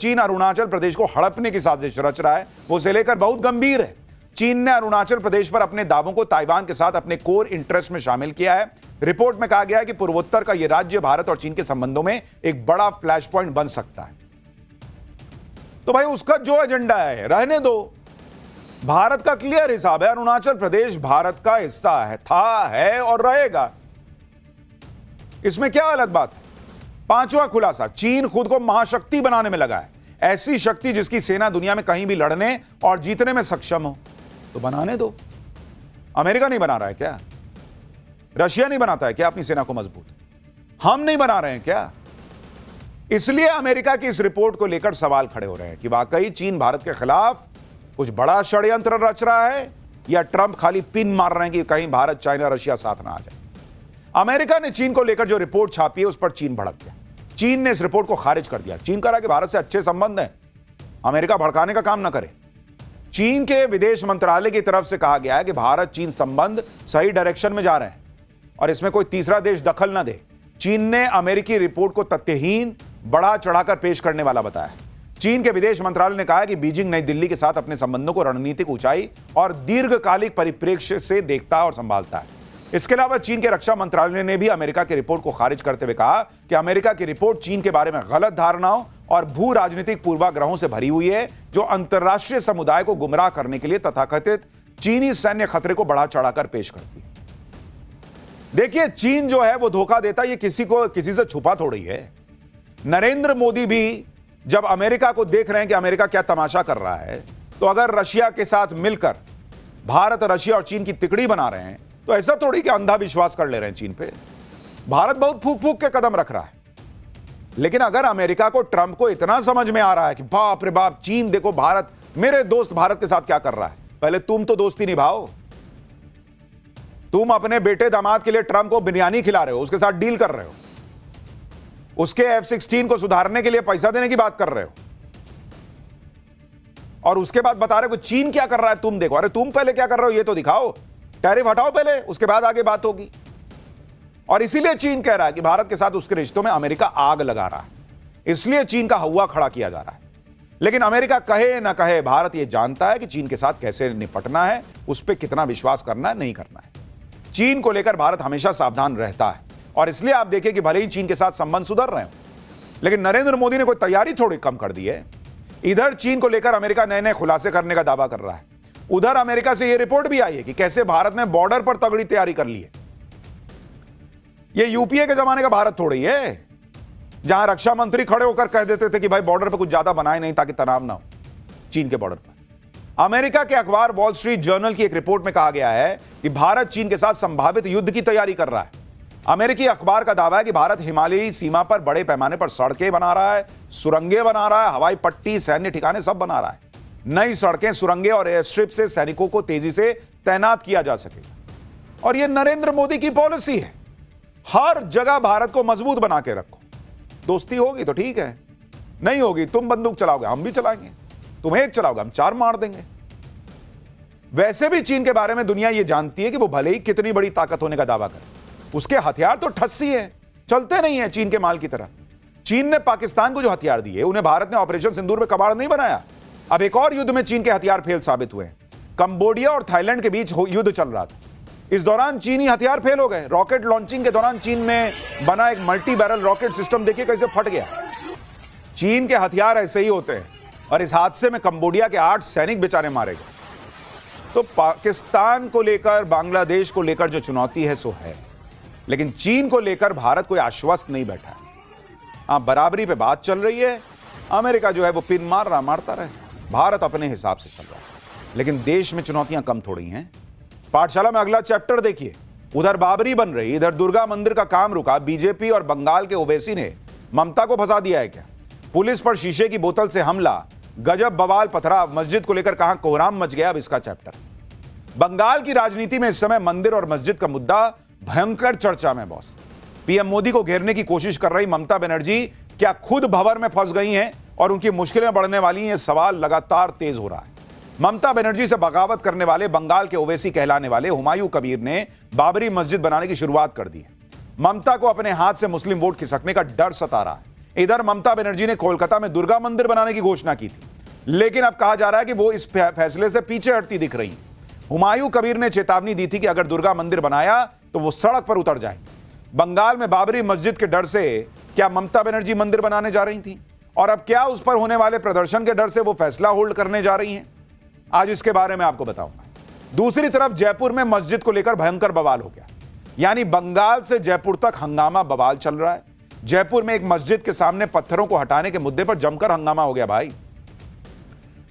चीन अरुणाचल प्रदेश को हड़पने की साजिश रच रहा है, वो उसे लेकर बहुत गंभीर है। चीन ने अरुणाचल प्रदेश पर अपने दावों को ताइवान के साथ अपने कोर इंटरेस्ट में शामिल किया है। रिपोर्ट में कहा गया है कि पूर्वोत्तर का यह राज्य भारत और चीन के संबंधों में एक बड़ा फ्लैश पॉइंट बन सकता है। तो भाई उसका जो एजेंडा है रहने दो। भारत का क्लियर हिसाब है, अरुणाचल प्रदेश भारत का हिस्सा है, था, है और रहेगा। इसमें क्या अलग बात है? पांचवा खुलासा, चीन खुद को महाशक्ति बनाने में लगा है, ऐसी शक्ति जिसकी सेना दुनिया में कहीं भी लड़ने और जीतने में सक्षम हो। तो बनाने दो। अमेरिका नहीं बना रहा है क्या? रशिया नहीं बनाता है क्या अपनी सेना को मजबूत? हम नहीं बना रहे हैं क्या? इसलिए अमेरिका की इस रिपोर्ट को लेकर सवाल खड़े हो रहे हैं कि वाकई चीन भारत के खिलाफ कुछ बड़ा षड्यंत्र रच रहा है या ट्रंप खाली पिन मार रहे हैं कि कहीं भारत, चाइना, रशिया साथ ना आ जाए। अमेरिका ने चीन को लेकर जो रिपोर्ट छापी है उस पर चीन भड़क गया। चीन ने इस रिपोर्ट को खारिज कर दिया। चीन कह रहा कि भारत से अच्छे संबंध हैं, अमेरिका भड़काने का काम ना करे। चीन के विदेश मंत्रालय की तरफ से कहा गया है कि भारत चीन संबंध सही डायरेक्शन में जा रहे हैं और इसमें कोई तीसरा देश दखल ना दे। चीन ने अमेरिकी रिपोर्ट को तथ्यहीन, बढ़ा चढ़ाकर पेश करने वाला बताया। चीन के विदेश मंत्रालय ने कहा कि बीजिंग नई दिल्ली के साथ अपने संबंधों को रणनीतिक ऊंचाई और दीर्घकालिक परिप्रेक्ष्य से देखता और संभालता है। इसके अलावा चीन के रक्षा मंत्रालय ने भी अमेरिका की रिपोर्ट को खारिज करते हुए कहा कि अमेरिका की रिपोर्ट चीन के बारे में गलत धारणाओं और भू राजनीतिक पूर्वाग्रहों से भरी हुई है, जो अंतर्राष्ट्रीय समुदाय को गुमराह करने के लिए तथाकथित चीनी सैन्य खतरे को बढ़ा चढ़ाकर पेश करती है। देखिए, चीन जो है वो धोखा देता है, ये किसी से छुपा थोड़ी है। नरेंद्र मोदी भी जब अमेरिका को देख रहे हैं कि अमेरिका क्या तमाशा कर रहा है, तो अगर रशिया के साथ मिलकर भारत, रशिया और चीन की तिकड़ी बना रहे हैं, तो ऐसा थोड़ी कि अंधा विश्वास कर ले रहे हैं चीन पे। भारत बहुत फूक फूक के कदम रख रहा है। लेकिन अगर अमेरिका को, ट्रंप को इतना समझ में आ रहा है कि बाप रे बाप, चीन देखो भारत, मेरे दोस्त भारत के साथ क्या कर रहा है, पहले तुम तो दोस्ती निभाओ। तुम अपने बेटे दामाद के लिए ट्रंप को बिरयानी खिला रहे हो, उसके साथ डील कर रहे हो, उसके F-16 को सुधारने के लिए पैसा देने की बात कर रहे हो, और उसके बाद बता रहे हो चीन क्या कर रहा है तुम देखो। अरे तुम पहले क्या कर रहे हो ये तो दिखाओ, टैरिफ हटाओ पहले, उसके बाद आगे बात होगी। और इसीलिए चीन कह रहा है कि भारत के साथ उसके रिश्तों में अमेरिका आग लगा रहा है, इसलिए चीन का हवा खड़ा किया जा रहा है। लेकिन अमेरिका कहे ना कहे, भारत यह जानता है कि चीन के साथ कैसे निपटना है, उस पर कितना विश्वास करना है, नहीं करना है। चीन को लेकर भारत हमेशा सावधान रहता है, और इसलिए आप देखिए कि भले ही चीन के साथ संबंध सुधर रहे हो, लेकिन नरेंद्र मोदी ने कोई तैयारी थोड़ी कम कर दी है। इधर चीन को लेकर अमेरिका नए नए खुलासे करने का दावा कर रहा है, उधर अमेरिका से यह रिपोर्ट भी आई है कि कैसे भारत ने बॉर्डर पर तगड़ी तैयारी कर ली है। यह यूपीए के जमाने का भारत थोड़ी है जहां रक्षा मंत्री खड़े होकर कह देते थे कि भाई बॉर्डर पर कुछ ज्यादा बनाए नहीं ताकि तनाव ना हो चीन के बॉर्डर पर। अमेरिका के अखबार वॉल स्ट्रीट जर्नल की एक रिपोर्ट में कहा गया है कि भारत चीन के साथ संभावित युद्ध की तैयारी कर रहा है। अमेरिकी अखबार का दावा है कि भारत हिमालयी सीमा पर बड़े पैमाने पर सड़कें बना रहा है, सुरंगें बना रहा है, हवाई पट्टी, सैन्य ठिकाने सब बना रहा है। नई सड़कें, सुरंगें और एयर स्ट्रिप से सैनिकों को तेजी से तैनात किया जा सकेगा। और यह नरेंद्र मोदी की पॉलिसी है, हर जगह भारत को मजबूत बना के रखो। दोस्ती होगी तो ठीक है, नहीं होगी तुम बंदूक चलाओगे हम भी चलाएंगे, तुम एक चलाओगे हम चार मार देंगे। वैसे भी चीन के बारे में दुनिया यह जानती है कि वो भले ही कितनी बड़ी ताकत होने का दावा करे, उसके हथियार तो ठस्सी हैं, चलते नहीं है चीन के माल की तरह। चीन ने पाकिस्तान को जो हथियार दिए, उन्हें भारत ने ऑपरेशन सिंदूर में कबाड़ नहीं बनाया। अब एक और युद्ध में चीन के हथियार फेल साबित हुए। कंबोडिया और थाईलैंड के बीच युद्ध चल रहा था, इस दौरान चीनी हथियार फेल हो गए। रॉकेट लॉन्चिंग के दौरान चीन में बना एक मल्टी बैरल रॉकेट सिस्टम देखिए कैसे फट गया। चीन के हथियार ऐसे ही होते हैं, और इस हादसे में कंबोडिया के 8 सैनिक बेचारे मारे गए। तो पाकिस्तान को लेकर, बांग्लादेश को लेकर जो चुनौती है सो है, लेकिन चीन को लेकर भारत कोई आश्वस्त नहीं बैठा है। हाँ, बराबरी पे बात चल रही है, अमेरिका जो है वो पिन मारता रहे, भारत अपने हिसाब से चल रहा है। लेकिन देश में चुनौतियां कम थोड़ी हैं। पाठशाला में अगला चैप्टर देखिए, उधर बाबरी बन रही, इधर दुर्गा मंदिर का काम रुका। बीजेपी और बंगाल के ओवैसी ने ममता को फंसा दिया है क्या? पुलिस पर शीशे की बोतल से हमला, गजब बवाल पथराव, मस्जिद को लेकर कहां कोहराम मच गया, अब इसका चैप्टर। बंगाल की राजनीति में इस समय मंदिर और मस्जिद का मुद्दा भयंकर चर्चा में बॉस। पीएम मोदी को घेरने की कोशिश कर रही ममता बनर्जी क्या खुद भंवर में फंस गई हैं और उनकी मुश्किलें बढ़ने वाली हैं? यह सवाल लगातार तेज हो रहा है। ममता बनर्जी से बगावत करने वाले बंगाल के ओवैसी कहलाने वाले हुमायूं कबीर ने बाबरी मस्जिद बनाने की शुरुआत कर दी है। ममता को अपने हाथ से मुस्लिम वोट खिसकने का डर सता रहा है। इधर ममता बनर्जी ने कोलकाता में दुर्गा मंदिर बनाने की घोषणा की थी, लेकिन अब कहा जा रहा है कि वो इस फैसले से पीछे हटती दिख रही। हुमायूं कबीर ने चेतावनी दी थी कि अगर दुर्गा मंदिर बनाया तो वो सड़क पर उतर जाएंगे। बंगाल में बाबरी मस्जिद के डर से क्या ममता बनर्जी मंदिर बनाने जा रही थी, और अब क्या उस पर होने वाले प्रदर्शन के डर से वो फैसला होल्ड करने जा रही हैं? आज इसके बारे में आपको बताऊंगा। दूसरी तरफ जयपुर में मस्जिद को लेकर भयंकर बवाल हो गया, यानी बंगाल से जयपुर तक हंगामा बवाल चल रहा है। जयपुर में एक मस्जिद के सामने पत्थरों को हटाने के मुद्दे पर जमकर हंगामा हो गया भाई।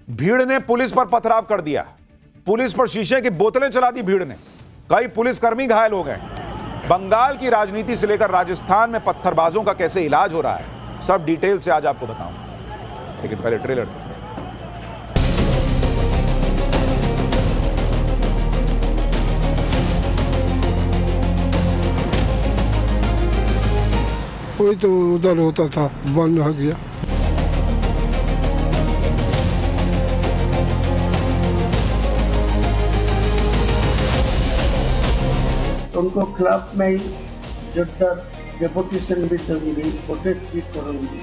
भीड़ ने पुलिस पर पथराव कर दिया, पुलिस पर शीशे की बोतलें चला दी भीड़ ने, कई पुलिसकर्मी घायल हो गए। बंगाल की राजनीति से लेकर राजस्थान में पत्थरबाजों का कैसे इलाज हो रहा है, सब डिटेल से आज आपको बताऊंगा, लेकिन पहले ट्रेलर देखिए। वही तो उधर होता था, बंद हो गया। उनको खिलाफ मैं जुड़कर डेपुटेशन भी दूंगी, प्रोटेस्ट भी करूंगी।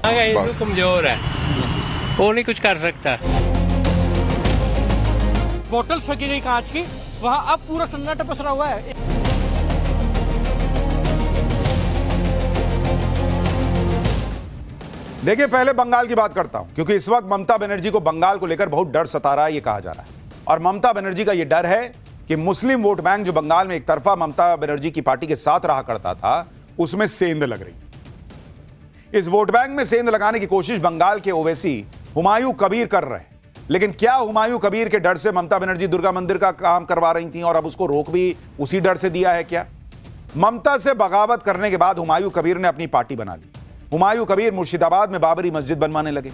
हिंदू कमजोर है, वो नहीं कुछ कर सकता। बोतल फेंकी गई कांच की, वहाँ अब पूरा सन्नाटा पसरा हुआ है। देखिए, पहले बंगाल की बात करता हूं, क्योंकि इस वक्त ममता बनर्जी को बंगाल को लेकर बहुत डर सता रहा है, ये कहा जा रहा है। और ममता बनर्जी का यह डर है कि मुस्लिम वोट बैंक जो बंगाल में एक तरफा ममता बनर्जी की पार्टी के साथ रहा करता था, उसमें सेंध लग रही। इस वोट बैंक में सेंध लगाने की कोशिश बंगाल के ओवैसी हुमायूं कबीर कर रहे हैं। लेकिन क्या हुमायूं कबीर के डर से ममता बनर्जी दुर्गा मंदिर का काम करवा रही थी और अब उसको रोक भी उसी डर से दिया है क्या? ममता से बगावत करने के बाद हुमायूं कबीर ने अपनी पार्टी बना ली। हुमायूं कबीर मुर्शिदाबाद में बाबरी मस्जिद बनवाने लगे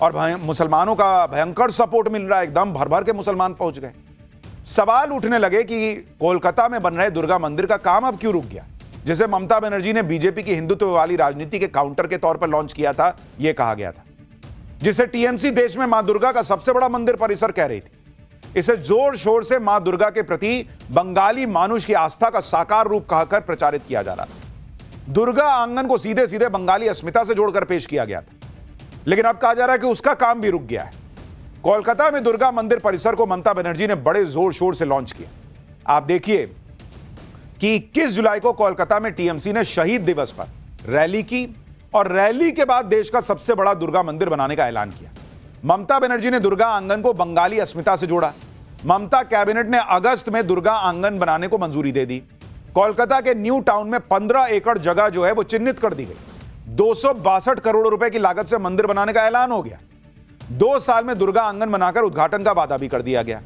और मुसलमानों का भयंकर सपोर्ट मिल रहा है, एकदम भर भर के मुसलमान पहुंच गए। सवाल उठने लगे कि कोलकाता में बन रहे दुर्गा मंदिर का काम अब क्यों रुक गया, जिसे ममता बनर्जी ने बीजेपी की हिंदुत्व वाली राजनीति के काउंटर के तौर पर लॉन्च किया था, यह कहा गया था, जिसे टीएमसी देश में मां दुर्गा का सबसे बड़ा मंदिर परिसर कह रही थी। इसे जोर शोर से मां दुर्गा के प्रति बंगाली मानुष की आस्था का साकार रूप कहकर प्रचारित किया जा रहा था। दुर्गा आंगन को सीधे सीधे बंगाली अस्मिता से जोड़कर पेश किया गया था, लेकिन अब कहा जा रहा है कि उसका काम भी रुक गया है। कोलकाता में दुर्गा मंदिर परिसर को ममता बनर्जी ने बड़े जोर शोर से लॉन्च किया। आप देखिए कि 21 जुलाई को कोलकाता में टीएमसी ने शहीद दिवस पर रैली की और रैली के बाद देश का सबसे बड़ा दुर्गा मंदिर बनाने का ऐलान किया। ममता बनर्जी ने दुर्गा आंगन को बंगाली अस्मिता से जोड़ा। ममता कैबिनेट ने अगस्त में दुर्गा आंगन बनाने को मंजूरी दे दी। कोलकाता के न्यू टाउन में 15 एकड़ जगह जो है वो चिन्हित कर दी गई। 262 करोड़ रुपए की लागत से मंदिर बनाने का ऐलान हो गया। 2 साल में दुर्गा आंगन बनाकर उद्घाटन का वादा भी कर दिया गया।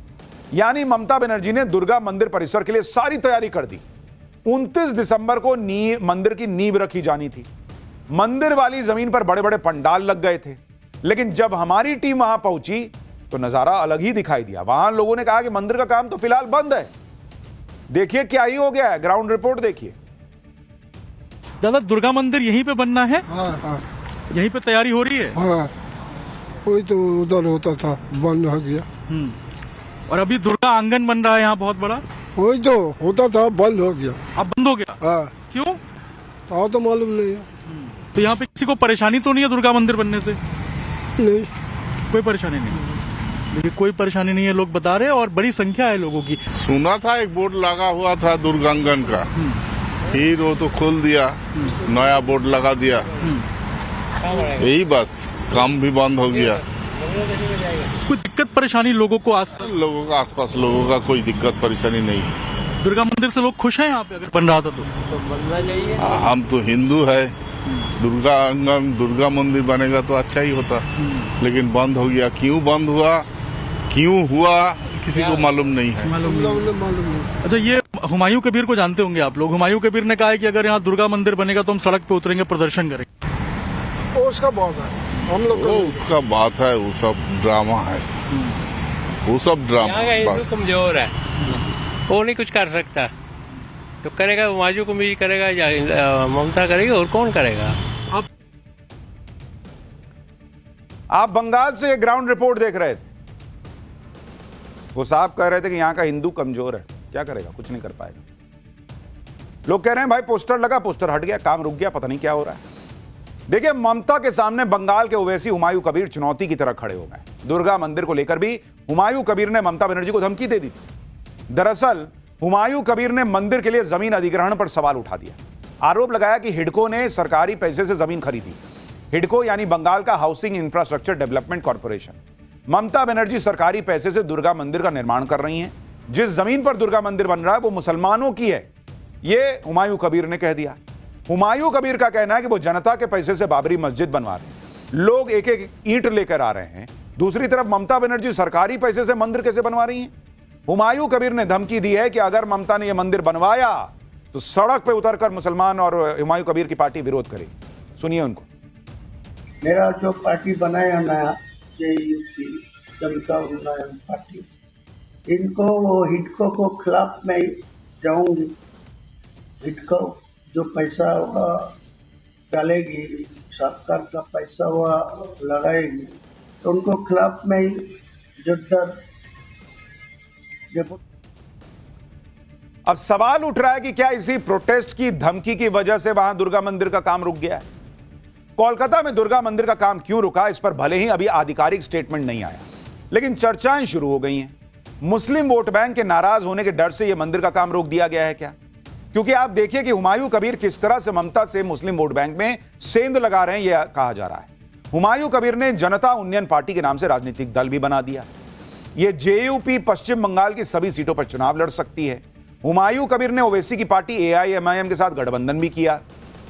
यानी ममता बनर्जी ने दुर्गा मंदिर परिसर के लिए सारी तैयारी कर दी। 29 दिसंबर को मंदिर की नींव रखी जानी थी। मंदिर वाली जमीन पर बड़े बड़े पंडाल लग गए थे, लेकिन जब हमारी टीम वहां पहुंची तो नजारा अलग ही दिखाई दिया। वहां लोगों ने कहा कि मंदिर का काम तो फिलहाल बंद है। देखिए क्या ही हो गया है, ग्राउंड रिपोर्ट देखिए। दादा, दुर्गा मंदिर यहीं पे बनना है? हाँ हाँ यहीं पे तैयारी हो रही है? हाँ, वही तो उधर होता था, बंद हो गया। और अभी दुर्गा आंगन बन रहा है यहाँ बहुत बड़ा। वही तो होता था, बंद हो गया। अब बंद हो गया? हाँ, क्यों? तो मालूम नहीं है। तो यहाँ पे किसी को परेशानी तो नहीं है दुर्गा मंदिर बनने से? नहीं, कोई परेशानी नहीं। देखिए, कोई परेशानी नहीं है, लोग बता रहे हैं, और बड़ी संख्या है लोगों की। सुना था एक बोर्ड लगा हुआ था दुर्गांगन का, फिर वो तो खोल दिया, नया बोर्ड लगा दिया, यही बस, काम भी बंद हो गया। कोई दिक्कत परेशानी लोगों को आसपास लोगों का कोई दिक्कत परेशानी नहीं है। दुर्गा मंदिर से लोग खुश हैं यहाँ पे अगर बन रहा था तो? हम तो हिंदू है, दुर्गा मंदिर बनेगा तो अच्छा ही होता, लेकिन बंद हो गया। क्यों बंद हुआ, क्यों हुआ, किसी को मालूम नहीं है। मालूम नहीं। अच्छा, ये हुमायूं कबीर को जानते होंगे आप लोग। हुमायूं कबीर ने कहा है कि अगर यहाँ दुर्गा मंदिर बनेगा तो हम सड़क पे उतरेंगे, प्रदर्शन करेंगे। उसका बात है, हम लोग वो उसका बात है, वो सब ड्रामा है, वो सब ड्रामा। हिंदू कमजोर है, वो नहीं कुछ कर सकता। तो करेगा हुमायूं कबीर करेगा या ममता करेगी, और कौन करेगा? आप बंगाल से ये ग्राउंड रिपोर्ट देख रहे थे। वो साहब कह रहे थे कि यहां का हिंदू कमजोर है, क्या करेगा, कुछ नहीं कर पाएगा। लोग कह रहे हैं भाई पोस्टर लगा, पोस्टर हट गया, काम रुक गया, पता नहीं क्या हो रहा है। देखिए, ममता के सामने बंगाल के ओवैसी हुमायूं कबीर चुनौती की तरह खड़े हो गए। दुर्गा मंदिर को लेकर भी हुमायूं कबीर ने ममता बनर्जी को धमकी दे दी थी। दरअसल हुमायूं कबीर ने मंदिर के लिए जमीन अधिग्रहण पर सवाल उठा दिया। आरोप लगाया कि हिडको ने सरकारी पैसे से जमीन खरीदी। हिडको यानी बंगाल का housing infrastructure development corporation. Mamata Banerjee सरकारी पैसे से दुर्गा मंदिर का निर्माण कर रही हैं। जिस जमीन पर दुर्गा मंदिर बन रहा है वो मुसलमानों की है, यह हुमायूं कबीर ने कह दिया। हुमायूं कबीर का कहना है कि वो जनता के पैसे से बाबरी मस्जिद बनवा रहे हैं। लोग एक एक ईंट लेकर आ रहे हैं। दूसरी तरफ ममता बनर्जी सरकारी पैसे से मंदिर कैसे बनवा रही हैं? हुमायूं कबीर ने धमकी दी है कि अगर ममता ने यह मंदिर बनवाया तो सड़क पे उतरकर मुसलमान और हुमायूं कबीर की पार्टी विरोध करेगी। सुनिए उनको। मेरा जो पार्टी बनाया नया JUP जनता उन्नयन पार्टी, इनको हिडको को खिलाफ में जाऊंगी। हिडको जो पैसा होगा डालेगी, सरकार का पैसा हुआ लगाएगी, तो उनको खिलाफ में जुद्दर। अब सवाल उठ रहा है कि क्या इसी प्रोटेस्ट की धमकी की वजह से वहां दुर्गा मंदिर का काम रुक गया है? कोलकाता में दुर्गा मंदिर का काम क्यों रुका, इस पर भले ही अभी आधिकारिक स्टेटमेंट नहीं आया, लेकिन चर्चाएं शुरू हो गई हैं। मुस्लिम वोट बैंक के नाराज होने के डर से यह मंदिर का काम रोक दिया गया है क्या? क्योंकि आप देखिए कि हुमायूं कबीर किस तरह से ममता से मुस्लिम वोट बैंक में सेंध लगा रहे हैं, यह कहा जा रहा है। हुमायूं कबीर ने जनता उन्नयन पार्टी के नाम से राजनीतिक दल भी बना दिया। यह JUP पश्चिम बंगाल की सभी सीटों पर चुनाव लड़ सकती है। हुमायूं कबीर ने ओवैसी की पार्टी AIMIM के साथ गठबंधन भी किया।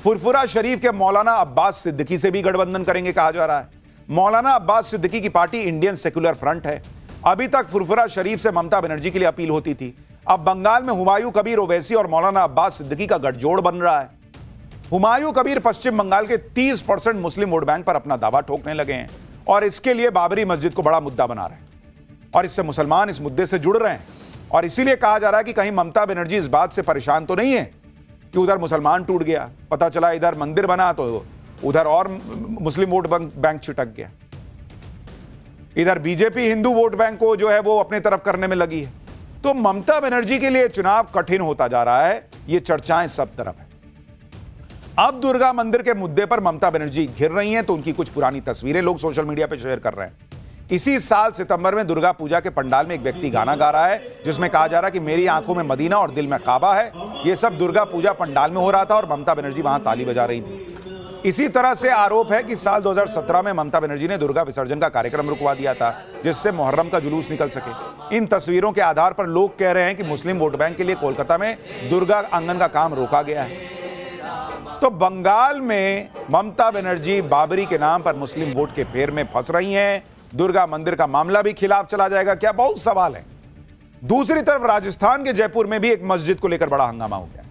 फुरफुरा शरीफ के मौलाना अब्बास सिद्दीकी से भी गठबंधन करेंगे कहा जा रहा है। मौलाना अब्बास सिद्दीकी की पार्टी इंडियन सेक्युलर फ्रंट है। अभी तक फुरफुरा शरीफ से ममता बनर्जी के लिए अपील होती थी। अब बंगाल में हुमायूं कबीर, ओवैसी और मौलाना अब्बास सिद्दीकी का गठजोड़ बन रहा है। हुमायूं कबीर पश्चिम बंगाल के 30% मुस्लिम वोट बैंक पर अपना दावा ठोकने लगे हैं और इसके लिए बाबरी मस्जिद को बड़ा मुद्दा बना रहे हैं और इससे मुसलमान इस मुद्दे से जुड़ रहे हैं। और इसीलिए कहा जा रहा है कि कहीं ममता बनर्जी इस बात से परेशान तो नहीं है कि उधर मुसलमान टूट गया, पता चला इधर मंदिर बना तो उधर और मुस्लिम वोट बैंक छिटक गया। इधर बीजेपी हिंदू वोट बैंक को जो है वो अपनी तरफ करने में लगी है। तो ममता बनर्जी के लिए चुनाव कठिन होता जा रहा है। ये चर्चाएं सब तरफ है। अब दुर्गा मंदिर के मुद्दे पर ममता बनर्जी घिर रही हैं तो उनकी कुछ पुरानी तस्वीरें लोग सोशल मीडिया पर शेयर कर रहे हैं। इसी साल सितंबर में दुर्गा पूजा के पंडाल में एक व्यक्ति गाना गा रहा है जिसमें कहा जा रहा है कि मेरी आंखों में मदीना और दिल में काबा है। यह सब दुर्गा पूजा पंडाल में हो रहा था और ममता बनर्जी वहां ताली बजा रही थी। इसी तरह से आरोप है कि साल 2017 में ममता बनर्जी ने दुर्गा विसर्जन का कार्यक्रम रुकवा दिया था जिससे मुहर्रम का जुलूस निकल सके। इन तस्वीरों के आधार पर लोग कह रहे हैं कि मुस्लिम वोट बैंक के लिए कोलकाता में दुर्गा आंगन का काम रोका गया है। तो बंगाल में ममता बनर्जी बाबरी के नाम पर मुस्लिम वोट के फेर में फंस रही हैं। दुर्गा मंदिर का मामला भी खिलाफ चला जाएगा क्या, बहुत सवाल है। दूसरी तरफ राजस्थान के जयपुर में भी एक मस्जिद को लेकर बड़ा हंगामा हो गया।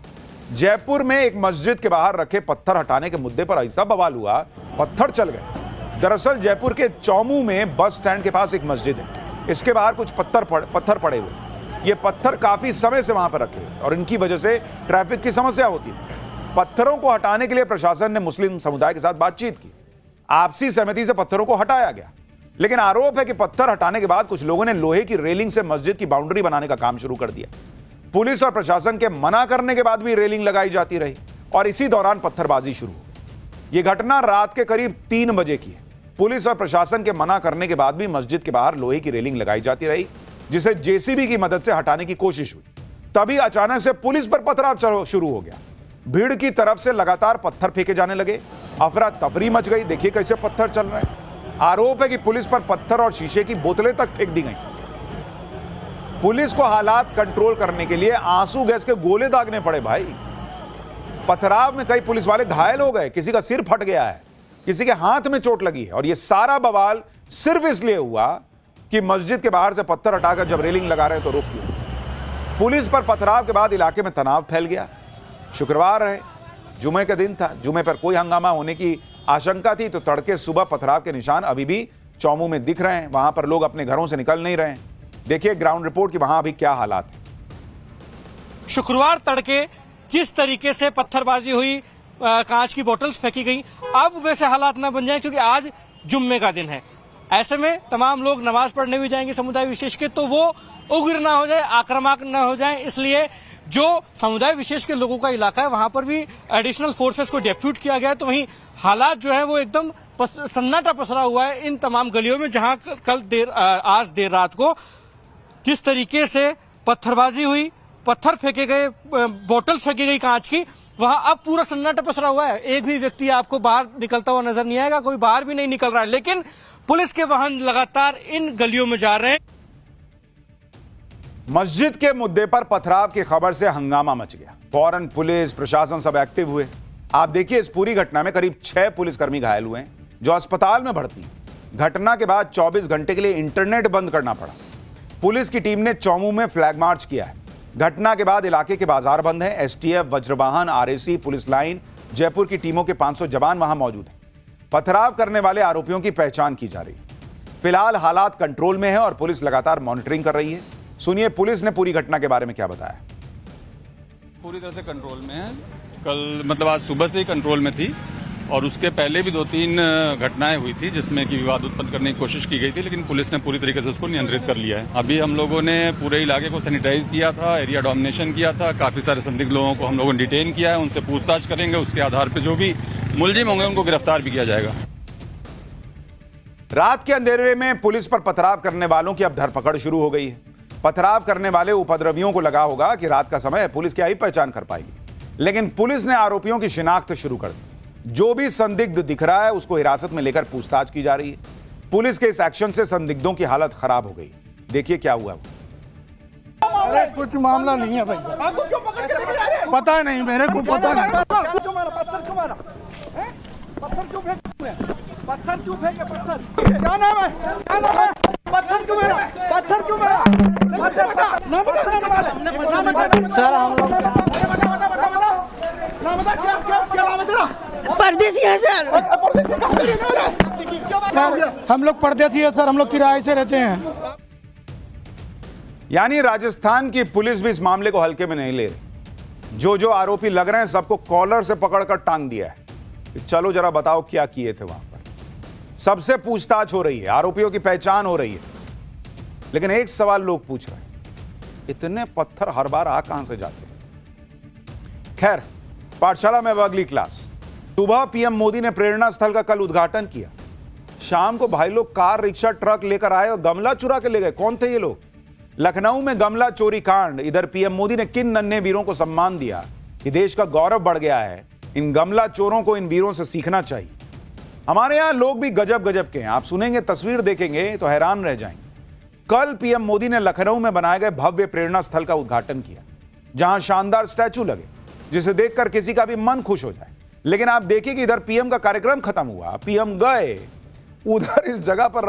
जयपुर में एक मस्जिद के बाहर रखे पत्थर हटाने के मुद्दे पर ऐसा बवाल हुआ, पत्थर चल गए। दरअसल जयपुर के चौमू में बस स्टैंड के पास एक मस्जिद है। इसके बाहर कुछ पत्थर पड़े हुए। ये पत्थर काफी समय से वहां पर रखे हुए और इनकी वजह से ट्रैफिक की समस्या होती है। पत्थरों को हटाने के लिए प्रशासन ने मुस्लिम समुदाय के साथ बातचीत की। आपसी सहमति से पत्थरों को हटाया गया, लेकिन आरोप है कि पत्थर हटाने के बाद कुछ लोगों ने लोहे की रेलिंग से मस्जिद की बाउंड्री बनाने का काम शुरू कर दिया। पुलिस और प्रशासन के मना करने के बाद भी रेलिंग लगाई जाती रही और इसी दौरान पत्थरबाजी शुरू हुई। यह घटना रात के करीब 3 बजे की है। पुलिस और प्रशासन के मना करने के बाद भी मस्जिद के बाहर लोहे की रेलिंग लगाई जाती रही जिसे JCB की मदद से हटाने की कोशिश हुई। तभी अचानक से पुलिस पर पथराव शुरू हो गया। भीड़ की तरफ से लगातार पत्थर फेंके जाने लगे। अफरा तफरी मच गई। देखिए कैसे पत्थर चल रहे हैं। आरोप है कि पुलिस पर पत्थर और शीशे की बोतलें तक फेंक दी गई। पुलिस को हालात कंट्रोल करने के लिए आंसू गैस के गोले दागने पड़े भाई। पथराव में कई पुलिस वाले घायल हो गए, किसी का सिर फट गया है, किसी के हाथ में चोट लगी है। और यह सारा बवाल सिर्फ इसलिए हुआ कि मस्जिद के बाहर से पत्थर हटाकर जब रेलिंग लगा रहे तो रोक दिया। पुलिस पर पथराव के बाद इलाके में तनाव फैल गया। शुक्रवार है, जुमे का दिन था। जुमे पर कोई हंगामा होने की आशंका थी तो तड़के सुबह पथराव के निशान अभी भी चौमू में दिख रहे हैं। वहां पर लोग अपने घरों से निकल नहीं रहे हैं। देखिए ग्राउंड रिपोर्ट कि वहां अभी क्या हालात है। शुक्रवार तड़के जिस तरीके से पत्थरबाजी हुई, कांच की बोतल्स फेंकी गई, अब वैसे हालात ना बन जाएं क्योंकि आज जुम्मे का दिन है। ऐसे में तमाम लोग नमाज पढ़ने भी जाएंगे समुदाय विशेष के, तो वो उग्र ना हो जाए, आक्रामक ना हो जाए, इसलिए जो समुदाय विशेष के लोगों का इलाका है वहां पर भी एडिशनल फोर्सेस को डेप्यूट किया गया है। तो वहीं हालात जो है वो एकदम सन्नाटा पसरा हुआ है इन तमाम गलियों में, जहां आज देर रात को जिस तरीके से पत्थरबाजी हुई, पत्थर फेंके गए, बोतल फेंकी गई कांच की, वहां अब पूरा सन्नाटा पसरा हुआ है। एक भी व्यक्ति आपको बाहर निकलता हुआ नजर नहीं आएगा, कोई बाहर भी नहीं निकल रहा है, लेकिन पुलिस के वाहन लगातार इन गलियों में जा रहे हैं। मस्जिद के मुद्दे पर पथराव की खबर से हंगामा मच गया। फौरन पुलिस प्रशासन सब एक्टिव हुए। आप देखिए, इस पूरी घटना में करीब 6 पुलिसकर्मी घायल हुए हैं जो अस्पताल में भर्ती हैं। घटना के बाद 24 घंटे के लिए इंटरनेट बंद करना पड़ा। पुलिस की टीम ने चौमू में फ्लैग मार्च किया है। घटना के बाद इलाके के बाजार बंद हैं। STF, Vajravahan, RAC, police line, Jaipur की टीमों के 500 जवान वहां मौजूद हैं। पथराव करने वाले आरोपियों की पहचान की जा रही है। फिलहाल हालात कंट्रोल में है और पुलिस लगातार मॉनिटरिंग कर रही है। सुनिए पुलिस ने पूरी घटना के बारे में क्या बताया। पूरी तरह से कंट्रोल में है। कल मतलब आज सुबह से ही कंट्रोल में थी और उसके पहले भी 2-3 घटनाएं हुई थी जिसमें कि विवाद उत्पन्न करने की कोशिश की गई थी, लेकिन पुलिस ने पूरी तरीके से उसको नियंत्रित कर लिया है। अभी हम लोगों ने पूरे इलाके को सैनिटाइज किया था, एरिया डोमिनेशन किया था, काफी सारे संदिग्ध लोगों को हम लोगों ने डिटेन किया है, उनसे पूछताछ करेंगे, उसके आधार पर जो भी मुलजिम होंगे उनको गिरफ्तार भी किया जाएगा। रात के अंधेरे में पुलिस पर पथराव करने वालों की अब धरपकड़ शुरू हो गई है। पथराव करने वाले उपद्रवियों को लगा होगा कि रात का समय है, पुलिस क्या ही पहचान कर पाएगी, लेकिन पुलिस ने आरोपियों की शिनाख्त शुरू कर दी। जो भी संदिग्ध दिख रहा है उसको हिरासत में लेकर पूछताछ की जा रही है। पुलिस के इस एक्शन से संदिग्धों की हालत खराब हो गई। देखिए क्या हुआ। अरे कुछ मामला नहीं है भाई, पता नहीं, मेरे को पता नहीं। पत्थर क्यों मारा? पत्थर क्यों फेंके? पत्थर क्यों फेंके? पत्थर क्या नाम है? पत्थर क्यों मारा? पत्थर क्यों मारा? सर हम लोग परदेसी है सर। सर हम लोग परदेसी है सर, हम लोग किराए से रहते हैं। यानी राजस्थान की पुलिस भी इस मामले को हल्के में नहीं ले रही। जो आरोपी लग रहे हैं सबको कॉलर से पकड़कर टांग दिया है। चलो जरा बताओ क्या किए थे वहां पर। सबसे पूछताछ हो रही है, आरोपियों की पहचान हो रही है, लेकिन एक सवाल लोग पूछ रहे हैं, इतने पत्थर हर बार आ कहां से जाते हैं। खैर, पाठशाला में अब अगली क्लास। सुबह पीएम मोदी ने प्रेरणा स्थल का कल उद्घाटन किया। शाम को भाई लोग कार, रिक्शा, ट्रक लेकर आए और गमला चुरा के ले गए। कौन थे ये लोग? लखनऊ में गमला चोरी कांड। इधर पीएम मोदी ने किन नन्हे वीरों को सम्मान दिया कि देश का गौरव बढ़ गया है। इन गमला चोरों को इन वीरों से सीखना चाहिए। हमारे यहां लोग भी गजब गजब के हैं। आप सुनेंगे, तस्वीर देखेंगे तो हैरान रह जाएंगे। कल पीएम मोदी ने लखनऊ में बनाए गए भव्य प्रेरणा स्थल का उद्घाटन किया, जहां शानदार स्टैचू लगे जिसे देखकर किसी का भी मन खुश हो जाए। लेकिन आप देखिए कि इधर पीएम का कार्यक्रम खत्म हुआ, पीएम गए, उधर इस जगह पर